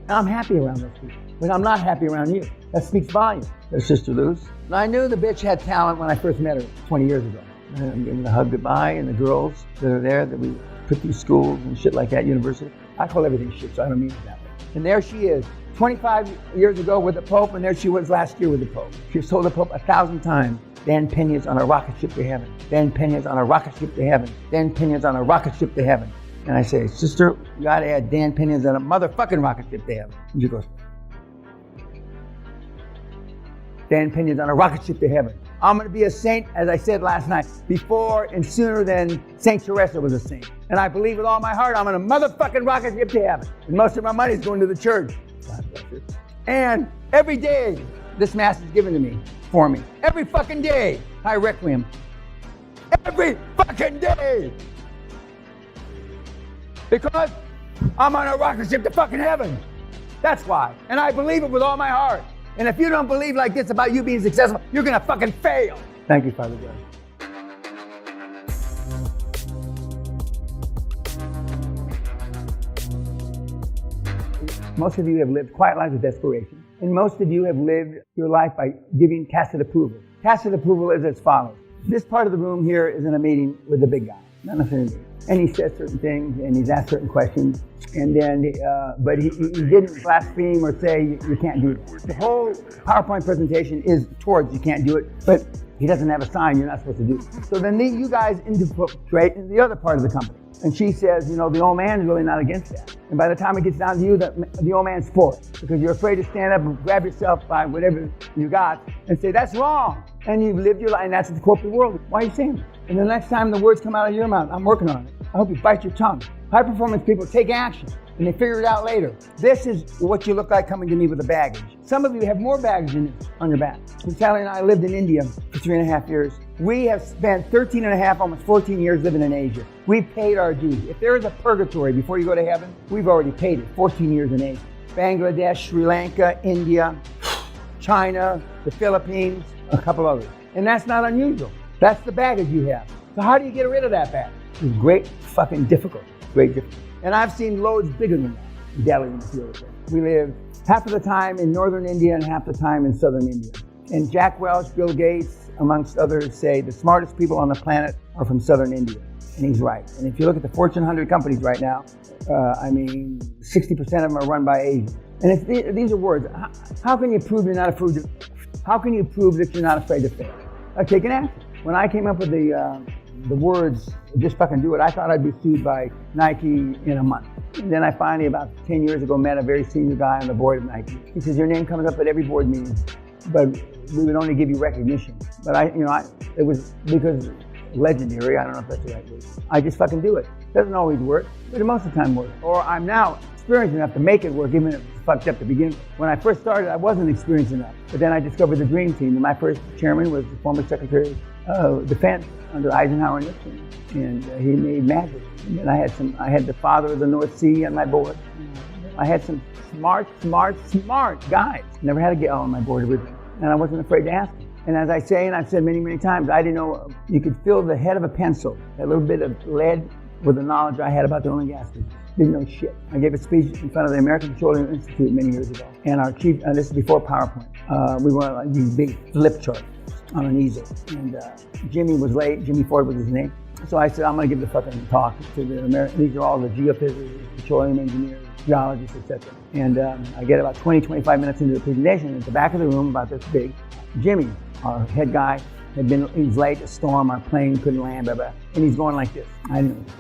And I'm happy around those people. But I'm not happy around you. That speaks volumes. There's Sister Luz. And I knew the bitch had talent when I first met her 20 years ago. And I'm giving the hug goodbye, and the girls that are there that we put through schools and shit like that, university. I call everything shit, so I don't mean it that way. And there she is, 25 years ago with the Pope, and there she was last year with the Pope. She's told the Pope 1,000 times, Danpena's on a rocket ship to heaven. Danpena's on a rocket ship to heaven. Danpena's on a rocket ship to heaven. And I say, sister, you gotta add Danpena's on a motherfucking rocket ship to heaven. And she goes, Danpena's on a rocket ship to heaven. I'm going to be a saint, as I said last night, before and sooner than St. Teresa was a saint. And I believe with all my heart I'm on a motherfucking rocket ship to heaven. And most of my money is going to the church. And every day, this mass is given to me, for me. Every fucking day, I requiem. Every fucking day. Because I'm on a rocket ship to fucking heaven. That's why. And I believe it with all my heart. And if you don't believe like this about you being successful, you're gonna fucking fail. Thank you, Father God. Most of you have lived quiet lives of desperation. And most of you have lived your life by giving tacit approval. Tacit approval is as follows. This part of the room here is in a meeting with the big guy, not necessarily me. And he says certain things and he's asked certain questions. And then, but he didn't blaspheme or say you can't do it. The whole PowerPoint presentation is towards you can't do it, but he doesn't have a sign you're not supposed to do it. So then you guys infiltrate into the other part of the company. And she says, you know, the old man is really not against that. And by the time it gets down to you, the old man's for it. Because you're afraid to stand up and grab yourself by whatever you got and say, that's wrong. And you've lived your life, and that's the corporate world. Why are you saying that? And the next time the words come out of your mouth, I'm working on it. I hope you bite your tongue. High performance people take action and they figure it out later. This is what you look like coming to me with a baggage. Some of you have more baggage than this on your back. Sally and I lived in India for 3.5 years. We have spent 13.5, almost 14 years living in Asia. We've paid our dues. If there is a purgatory before you go to heaven, we've already paid it. 14 years in Asia. Bangladesh, Sri Lanka, India, China, the Philippines, a couple others. And that's not unusual. That's the baggage you have. So how do you get rid of that baggage? It's great fucking difficult. Great difficult. And I've seen loads bigger than that in Delhi and a few other things. We live half of the time in northern India and half the time in southern India. And Jack Welch, Bill Gates, amongst others, say the smartest people on the planet are from southern India. And he's right. And if you look at the Fortune 100 companies right now, 60% of them are run by Asians. And these are words. How can you prove you're not afraid to? How can you prove that you're not afraid to fail? Take an action. When I came up with the words, just fucking do it, I thought I'd be sued by Nike in a month. And then I finally, about 10 years ago, met a very senior guy on the board of Nike. He says, your name comes up at every board meeting, but we would only give you recognition. But it was because legendary, I don't know if that's the right word. I just fucking do it. Doesn't always work, but most of the time works. Or I'm now experienced enough to make it work, even if it's fucked up to begin with. When I first started, I wasn't experienced enough. But then I discovered the dream team. And my first chairman was the former Secretary of Defense under Eisenhower and Nixon. And he made magic. And then I had the father of the North Sea on my board. I had some smart guys. Never had a gal on my board with me. And I wasn't afraid to ask them. And as I say, and I've said many, many times, I didn't know, you could fill the head of a pencil, a little bit of lead, with the knowledge I had about the oil and gas business. Didn't know shit. I gave a speech in front of the American Petroleum Institute many years ago. And our chief, this is before PowerPoint, we were on these big flip charts on an easel. And Jimmy was late, Jimmy Ford was his name. So I said, I'm gonna give the fucking talk to the American, these are all the geophysicists, petroleum engineers, geologists, etc. And I get about 20, 25 minutes into the presentation, and at the back of the room, about this big, Jimmy, our head guy, he was late, a storm, our plane couldn't land, blah, blah, and he's going like this. I didn't know.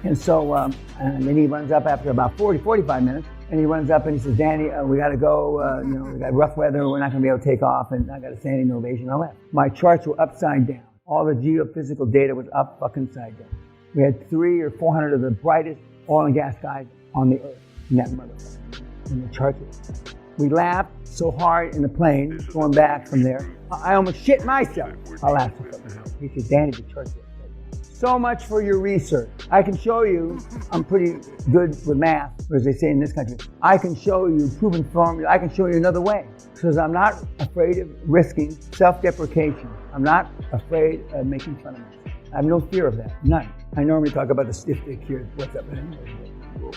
And so, and then he runs up after about 40, 45 minutes, and he runs up and he says, Danny, we gotta go, we got rough weather, we're not gonna be able to take off, and I got a standing ovation, all that. My charts were upside down. All the geophysical data was up fucking side down. We had 300 or 400 of the brightest oil and gas guys on the earth in that motherfucker. And the charts were. We laughed so hard in the plane, going back from there, I almost shit myself. I laughed so fucking hard. He said, Danny, the charts were. So much for your research. I can show you, I'm pretty good with math, or as they say in this country, I can show you proven formula, I can show you another way. Because I'm not afraid of risking self-deprecation. I'm not afraid of making fun of myself. I have no fear of that, none. I normally talk about the stiff dick here, what's up,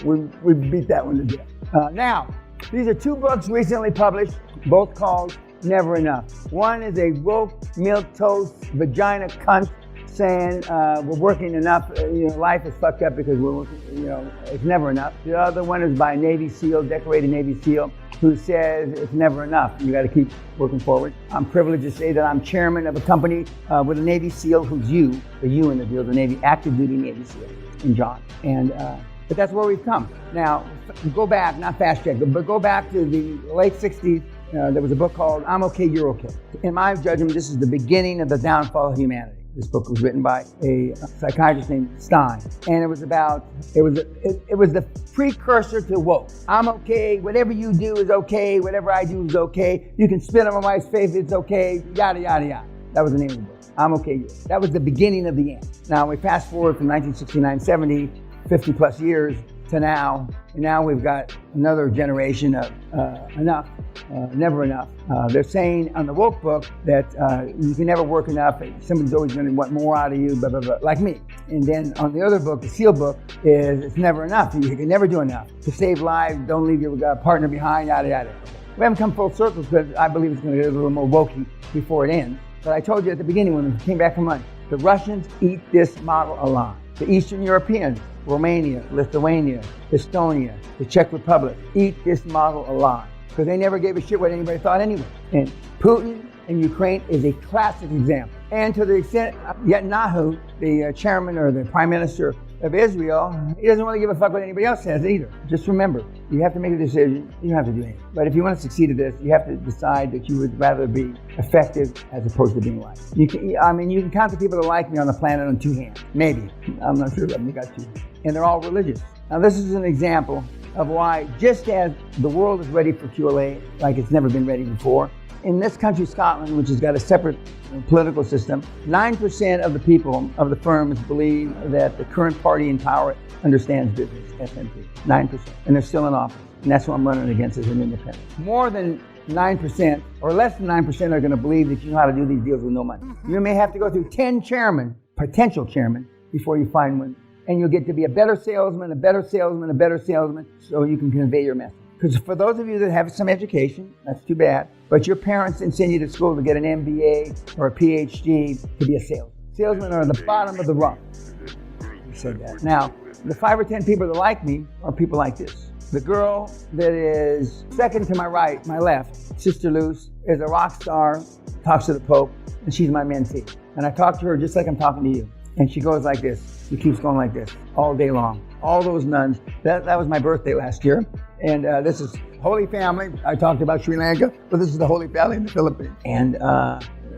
we beat that one to death. Now, these are 2 books recently published, both called Never Enough. One is a woke, milquetoast, vagina cunt saying we're working enough, life is fucked up because we're working, it's never enough. The other one is by a Navy SEAL, decorated Navy SEAL, who says it's never enough. You got to keep working forward. I'm privileged to say that I'm chairman of a company with a Navy SEAL who's the you in the deal, the Navy, active duty Navy SEAL in John. And but that's where we've come. Now, go back, not fast check, but go back to the late 60s. There was a book called I'm Okay, You're Okay. In my judgment, this is the beginning of the downfall of humanity. This book was written by a psychiatrist named Stein, and it was the precursor to woke. I'm okay, whatever you do is okay, whatever I do is okay, you can spit on my wife's face, it's okay, yada, yada, yada. That was the name of the book. I'm okay. That was the beginning of the end. Now we fast forward from 1969, 70, 50 plus years to now, and now we've got another generation of enough, never enough. They're saying on the woke book that you can never work enough, somebody's always going to want more out of you, blah, blah, blah, like me. And then on the other book, the SEAL book, is it's never enough. You can never do enough. To save lives, don't leave your partner behind, yada, yada. We haven't come full circle because I believe it's going to get a little more wokey before it ends. But I told you at the beginning when we came back from lunch, the Russians eat this model alive. The Eastern Europeans, Romania, Lithuania, Estonia, the Czech Republic, eat this model alive because they never gave a shit what anybody thought anyway. And Putin in Ukraine is a classic example. And to the extent, Netanyahu, the chairman or the prime minister of Israel, he doesn't really give a fuck what anybody else says either. Just remember, you have to make a decision. You don't have to do anything. But if you want to succeed at this, you have to decide that you would rather be effective as opposed to being liked. You can count the people that like me on the planet on 2 hands. Maybe. I'm not sure, but you got 2. And they're all religious. Now, this is an example of why, just as the world is ready for QLA like it's never been ready before, in this country, Scotland, which has got a separate political system, 9% of the people of the firms believe that the current party in power understands business, SNP. 9%. And they're still in office. And that's what I'm running against as an independent. More than 9% or less than 9% are going to believe that you know how to do these deals with no money. You may have to go through 10 potential chairmen, before you find one. And you'll get to be a better salesman, so you can convey your message. Because for those of you that have some education, that's too bad, but your parents didn't send you to school to get an MBA or a PhD to be a salesman. Salesmen are at the bottom of the rung. You said that. Now, the 5 or 10 people that like me are people like this. The girl that is second to my right, my left, Sister Luce, is a rock star, talks to the Pope, and she's my mentee. And I talk to her just like I'm talking to you. And she goes like this. She keeps going like this all day long. All those nuns. That was my birthday last year. And this is Holy Family. I talked about Sri Lanka, but this is the Holy Family in the Philippines. And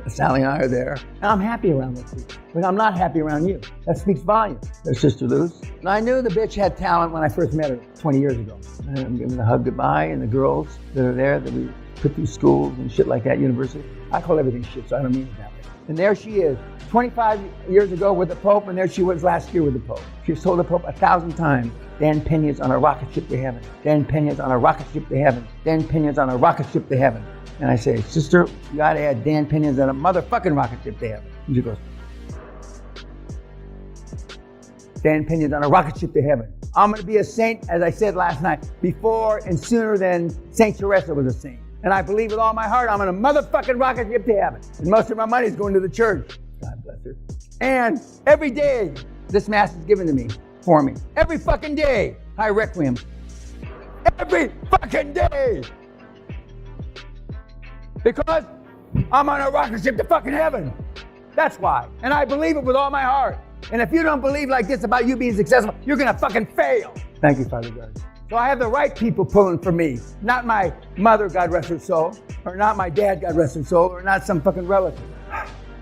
Sally and I are there. And I'm happy around those people. But I'm not happy around you. That speaks volumes. There's Sister Luce. And I knew the bitch had talent when I first met her 20 years ago. And I'm giving a hug goodbye. And the girls that are there that we put through schools and shit like that, university. I call everything shit, so I don't mean it that way. And there she is, 25 years ago with the Pope, and there she was last year with the Pope. She's told the Pope 1,000 times, Danpena's on a rocket ship to heaven. Danpena's on a rocket ship to heaven. Danpena's on a rocket ship to heaven. And I say, sister, you gotta add Danpena's on a motherfucking rocket ship to heaven. And she goes, Danpena's on a rocket ship to heaven. I'm gonna be a saint, as I said last night, before and sooner than Saint Teresa was a saint. And I believe with all my heart, I'm on a motherfucking rocket ship to heaven. And most of my money is going to the church. God bless her. And every day, this mass is given to me, for me. Every fucking day, I requiem. Every fucking day. Because I'm on a rocket ship to fucking heaven. That's why. And I believe it with all my heart. And if you don't believe like this about you being successful, you're gonna fucking fail. Thank you, Father God. So I have the right people pulling for me, not my mother, God rest her soul, or not my dad, God rest her soul, or not some fucking relative.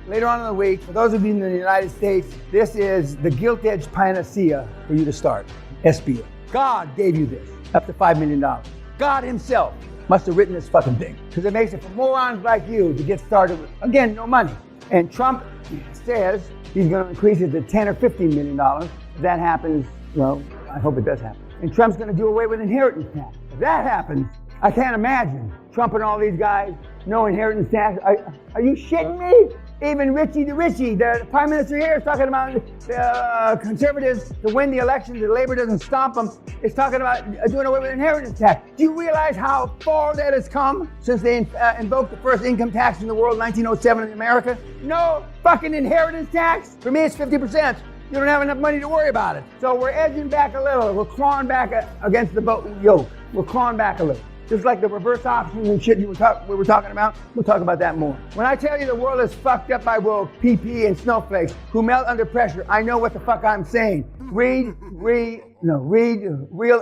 Later on in the week, for those of you in the United States, this is the gilt-edged panacea for you to start, SBA. God gave you this, up to $5 million. God himself must have written this fucking thing, because it makes it for morons like you to get started with, again, no money. And Trump says he's going to increase it to $10 or $15 million. If that happens, well, I hope it does happen. And Trump's going to do away with inheritance tax. If that happens, I can't imagine Trump and all these guys, no inheritance tax. Are you shitting me? Even Richie the Prime Minister here, is talking about conservatives to win the elections, the Labor doesn't stop them. It's talking about doing away with inheritance tax. Do you realize how far that has come since they invoked the first income tax in the world in 1907 in America? No fucking inheritance tax. For me, it's 50%. You don't have enough money to worry about it. So we're edging back a little. We're clawing back against the yoke. We're clawing back a little. Just like the reverse options and shit we were talking about, we'll talk about that more. When I tell you the world is fucked up by woke, PP, and snowflakes who melt under pressure, I know what the fuck I'm saying. Read real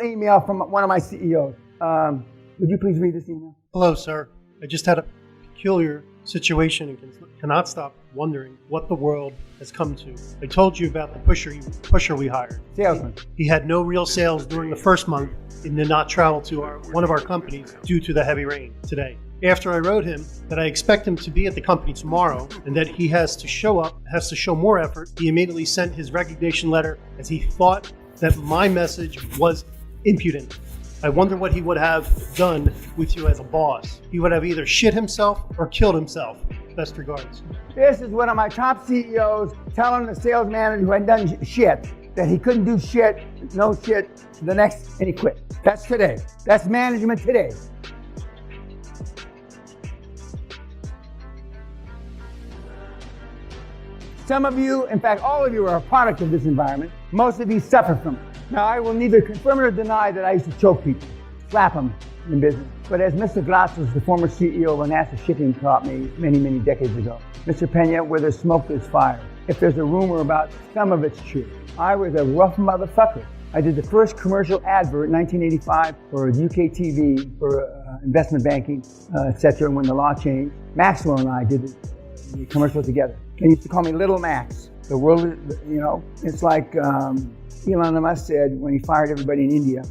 email from one of my CEOs. Would you please read this email? Hello, sir. I just had a peculiar situation and cannot stop wondering what the world has come to. I told you about the pusher we hired. Salesman. He had no real sales during the first month and did not travel to one of our companies due to the heavy rain today. After I wrote him that I expect him to be at the company tomorrow and that he has to show more effort, he immediately sent his resignation letter as he thought that my message was impudent. I wonder what he would have done with you as a boss. He would have either shit himself or killed himself. Best regards. This is one of my top CEOs telling the sales manager who had done shit that he couldn't do shit, no shit, and he quit. That's today. That's management today. Some of you, in fact, all of you are a product of this environment. Most of you suffer from it. Now, I will neither confirm or deny that I used to choke people, slap them in business. But as Mr. Glatzos, the former CEO of NASA Shipping, taught me many, many decades ago, Mr. Peña, where there's smoke, there's fire. If there's a rumor about some of it's true. I was a rough motherfucker. I did the first commercial advert in 1985 for UK TV for investment banking, etc. When the law changed, Maxwell and I did the commercial together. They used to call me Little Max. The world, it's like Elon Musk said when he fired everybody in India,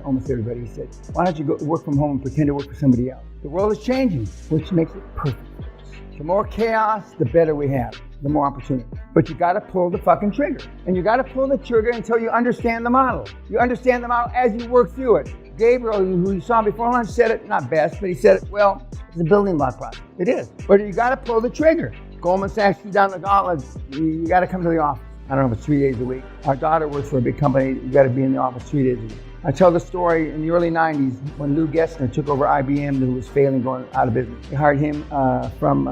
almost everybody, he said, why don't you go work from home and pretend to work for somebody else? The world is changing, which makes it perfect. The more chaos, the better we have, the more opportunity. But you gotta pull the fucking trigger. And you gotta pull the trigger until you understand the model. You understand the model as you work through it. Gabriel, who you saw before lunch, said it, not best, but he said it, well, it's a building block process. It is. But you gotta pull the trigger. Goldman Sachs threw down the gauntlet. You gotta come to the office. I don't know if it's 3 days a week. Our daughter works for a big company. You got to be in the office 3 days a week. I tell the story in the early 90s when Lou Gessner took over IBM, who was failing, going out of business. They hired him from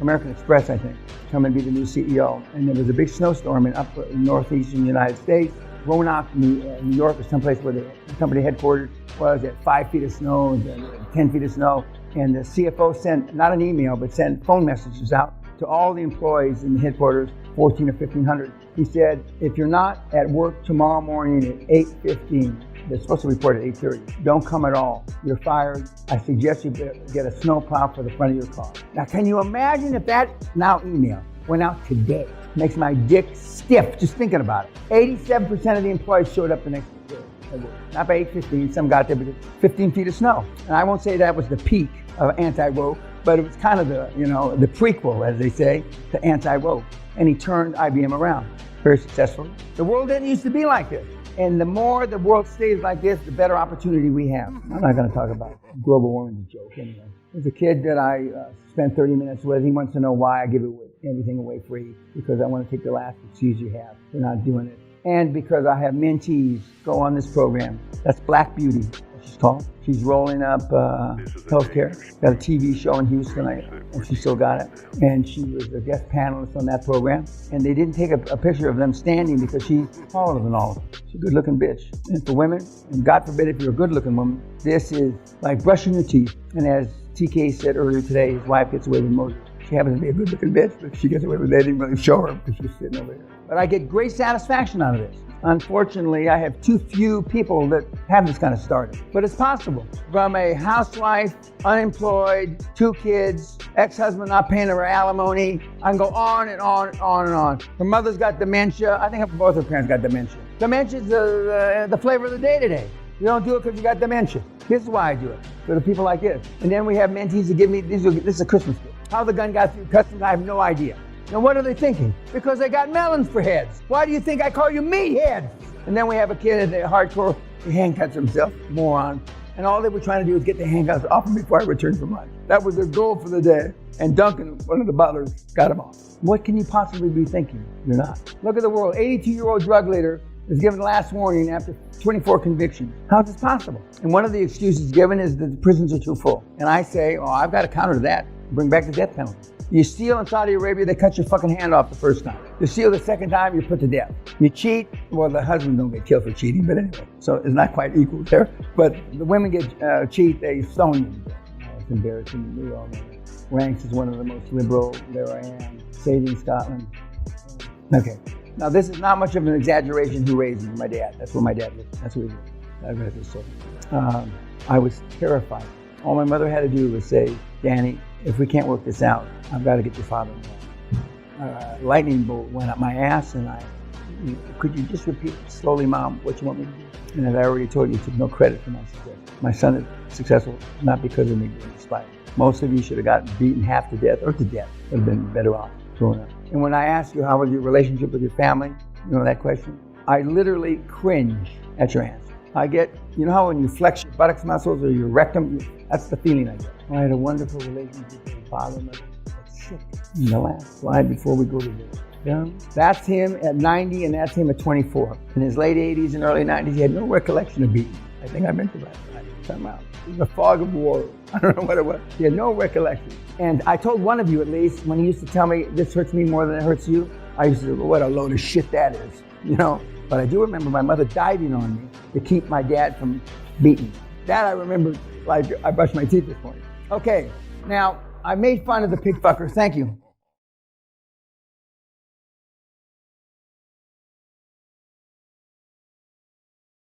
American Express, I think, to come and be the new CEO. And there was a big snowstorm in northeastern United States. Roanoke, New York, or someplace where the company headquarters was, at 5 feet of snow, 10 feet of snow. And the CFO sent, not an email, but sent phone messages out to all the employees in the headquarters, 1,400 or 1,500. He said, if you're not at work tomorrow morning at 8:15, they're supposed to report at 8:30. Don't come at all. You're fired. I suggest you get a snowplow for the front of your car. Now, can you imagine if that email went out today? Makes my dick stiff just thinking about it. 87% of the employees showed up the next day. Not by 8:15, some got there because 15 feet of snow. And I won't say that was the peak of anti-woke, but it was kind of the prequel, as they say, to anti-woke. And he turned IBM around very successfully. The world didn't used to be like this. And the more the world stays like this, the better opportunity we have. I'm not going to talk about global warming, a joke anyway. There's a kid that I spent 30 minutes with. He wants to know why I give everything away free. Because I want to take the last excuse you have for not doing it. And because I have mentees go on this program. That's Black Beauty, she's called. She's rolling up healthcare. Got a TV show in Houston, and she still got it. And she was a guest panelist on that program. And they didn't take a picture of them standing because she's taller than all of them. She's a good-looking bitch. And for women, and God forbid if you're a good-looking woman, this is like brushing your teeth. And as TK said earlier today, his wife gets away with most. She happens to be a good-looking bitch, but she gets away with it. They didn't really show her because she's sitting over there. But I get great satisfaction out of this. Unfortunately, I have too few people that have this kind of started. But it's possible. From a housewife, unemployed, 2 kids, ex-husband not paying her alimony, I can go on and on and on and on. Her mother's got dementia. I think both her parents got dementia. Dementia's the flavor of the day today. You don't do it because you got dementia. This is why I do it, for the people like this. And then we have mentees that give me, this is a Christmas gift. How the gun got through customs, I have no idea. Now what are they thinking? Because they got melons for heads. Why do you think I call you meathead? And then we have a kid at the hardcore, he hand cuts himself, moron. And all they were trying to do was get the handcuffs off me before I returned from lunch. That was their goal for the day. And Duncan, one of the butlers, got him off. What can you possibly be thinking? You're not. Look at the world. 82-year-old drug leader is given last warning after 24 convictions. How is this possible? And one of the excuses given is that the prisons are too full. And I say, oh, I've got to counter that. Bring back the death penalty. You steal in Saudi Arabia, they cut your fucking hand off the first time. You steal the second time, you're put to death. You cheat, well, the husband don't get killed for cheating, but anyway. So it's not quite equal there. But the women get cheat, they stone you to death. It's embarrassing. We all know that. Ranks is one of the most liberal. There I am. Sadie, Scotland. Okay. Now, this is not much of an exaggeration who raised me. My dad. That's where my dad lived. That's where he lived. I read this story. I was terrified. All my mother had to do was say, Danny, if we can't work this out, I've got to get your father involved. Lightning bolt went up my ass, and could you just repeat slowly, Mom, what you want me to do? And as I already told you, took no credit for my success. My son is successful not because of me, but despite. Most of you should have gotten beaten half to death or to death. Would have been better off growing up. And when I ask you how was your relationship with your family, you know that question? I literally cringe at your answer. I get, you know how when you flex your buttocks muscles or your rectum, that's the feeling I get. I had a wonderful relationship with your father and mother. That's sick. And the last slide before we go to this. Yeah. That's him at 90 and that's him at 24. In his late 80s and early 90s, he had no recollection of beating. I think I mentioned that somehow. It was a fog of war. I don't know what it was. He had no recollection. And I told one of you at least, when he used to tell me, this hurts me more than it hurts you, I used to say, well, what a load of shit that is, you know? But I do remember my mother diving on me to keep my dad from beating me. That I remember like I brushed my teeth this morning. Okay, now I made fun of the pig fucker. Thank you.